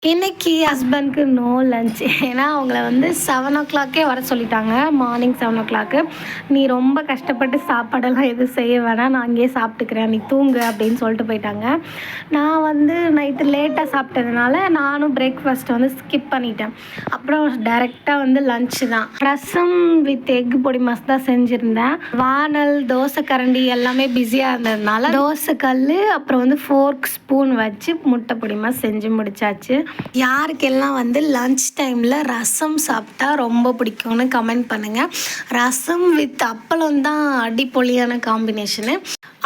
இன்னைக்கு ஹஸ்பண்ட்க்கு no lunch. ஏன்னா அவங்கள வந்து 7:00க்கே வர சொல்லிட்டாங்க. மார்னிங் 7:00. நீ ரொம்ப கஷ்டப்பட்டு சாப்பாடெல்லாம் எதுவும் செய்ய வேணாம், நான் அங்கேயே சாப்பிட்டுக்கிறேன், நீ தூங்கு அப்படின்னு சொல்லிட்டு போயிட்டாங்க. நான் வந்து நைட்டு லேட்டாக சாப்பிட்டதுனால நானும் பிரேக்ஃபாஸ்ட்டை வந்து ஸ்கிப் பண்ணிட்டேன். அப்புறம் டைரெக்டாக வந்து லஞ்சு தான். ரசம் வித் எக் பொடி மாஸ் தான் செஞ்சுருந்தேன். வானல், தோசை கரண்டி எல்லாமே பிஸியாக இருந்ததுனால தோசை கல், அப்புறம் வந்து ஃபோர்க், ஸ்பூன் வச்சு முட்டை பொடி மாஸ் செஞ்சு முடிச்சாச்சு. யாருக்கெல்லாம் வந்து லன்ச் டைமில் ரசம் சாப்பிட்டா ரொம்ப பிடிக்கும்னு கமெண்ட் பண்ணுங்கள். ரசம் வித் அப்பளம் தான் அடிப்பொலியான காம்பினேஷனு.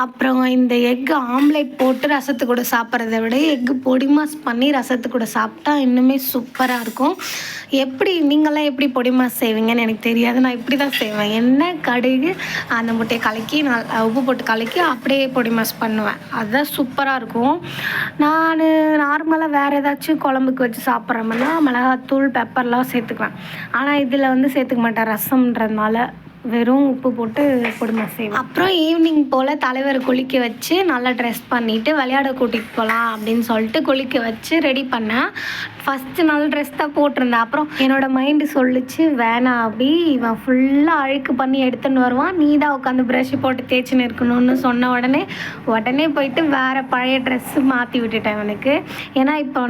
அப்புறம் இந்த எக் ஆம்லேட் போட்டு ரசத்து கூட சாப்பிட்றத விட எக்கு பொடி மாஸ் பண்ணி ரசத்து கூட சாப்பிட்டா இன்னுமே சூப்பராக இருக்கும். நீங்களாம் எப்படி பொடி மாஸ் செய்வீங்கன்னு எனக்கு தெரியாது. நான் இப்படி தான் செய்வேன். எண்ணெய், கடுகு, அந்த முட்டையை கலக்கி உப்பு போட்டு கலக்கி அப்படியே பொடி மாஸ் பண்ணுவேன். அதுதான் சூப்பராக இருக்கும். நான் நார்மலாக வேறு ஏதாச்சும் குழம்புக்கு வச்சு சாப்பிட்றோம்னா மிளகாத்தூள், பெப்பர்லாம் சேர்த்துக்குவேன். ஆனால் இதில் வந்து சேர்த்துக்க மாட்டேன். ரசம்ன்றதுனால வெறும் உப்பு போட்டு பொடி மாஸ் செய்வேன். அப்புறம் ஈவினிங் போல் தலைவர் குளிக்க வச்சு நல்லா ட்ரெஸ் பண்ணிவிட்டு விளையாட கூட்டிகிட்டு போகலாம் அப்படின்னு சொல்லிட்டு குளிக்க வச்சு ரெடி பண்ணேன். ஃபஸ்ட்டு நல்ல ட்ரெஸ் தான் போட்டிருந்தேன். அப்புறம் என்னோடய மைண்டு சொல்லிச்சு, வேணாம் அப்படி, இவன் ஃபுல்லாக அழுக்கு பண்ணி எடுத்துன்னு வருவான், நீ தான் உட்காந்து ப்ரஷ் போட்டு தேய்ச்சின்னு இருக்கணும்னு சொன்ன உடனே போயிட்டு வேறு பழைய ட்ரெஸ்ஸு மாற்றி விட்டுட்டேன் அவனுக்கு. ஏன்னா இப்போ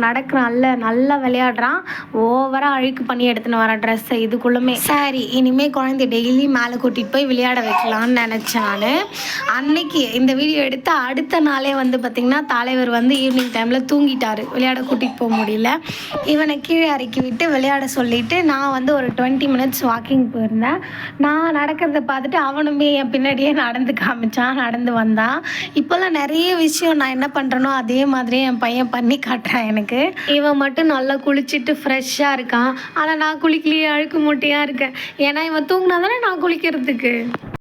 நல்லா விளையாடுறான், ஓவராக அழுக்கு பண்ணி எடுத்துன்னு வரான் ட்ரெஸ்ஸை. இதுக்குள்ளுமே சரி இனிமேல் குழந்தை டெய்லி மேலே கூட்டிகிட்டு போய் விளையாட வைக்கலான்னு நினச்சேன் நான். அன்னைக்கு இந்த வீடியோ எடுத்து அடுத்த நாளே வந்து பார்த்திங்கன்னா தலைவர் வந்து ஈவினிங் டைமில் தூங்கிட்டார். விளையாட கூட்டிகிட்டு போக முடியல. இவனை கீழே இறக்கி விட்டு விளையாட சொல்லிவிட்டு நான் வந்து ஒரு 20 மினிட்ஸ் வாக்கிங் போயிருந்தேன். நான் நடக்கிறத பார்த்துட்டு அவனுமே என் பின்னாடியே நடந்து வந்தான். இப்போல்லாம் நிறைய விஷயம் நான் என்ன பண்ணுறேனோ அதே மாதிரியே என் பையன் பண்ணி காட்டுறான் எனக்கு. இவன் மட்டும் நல்லா குளிச்சுட்டு ஃப்ரெஷ்ஷாக இருக்கான். ஆனால் நான் குளிக்கலையே, அழுக்கு மூட்டையாக இருக்கேன். ஏன்னா இவன் தூங்கினா தானே நான் குளிக்கிறதுக்கு.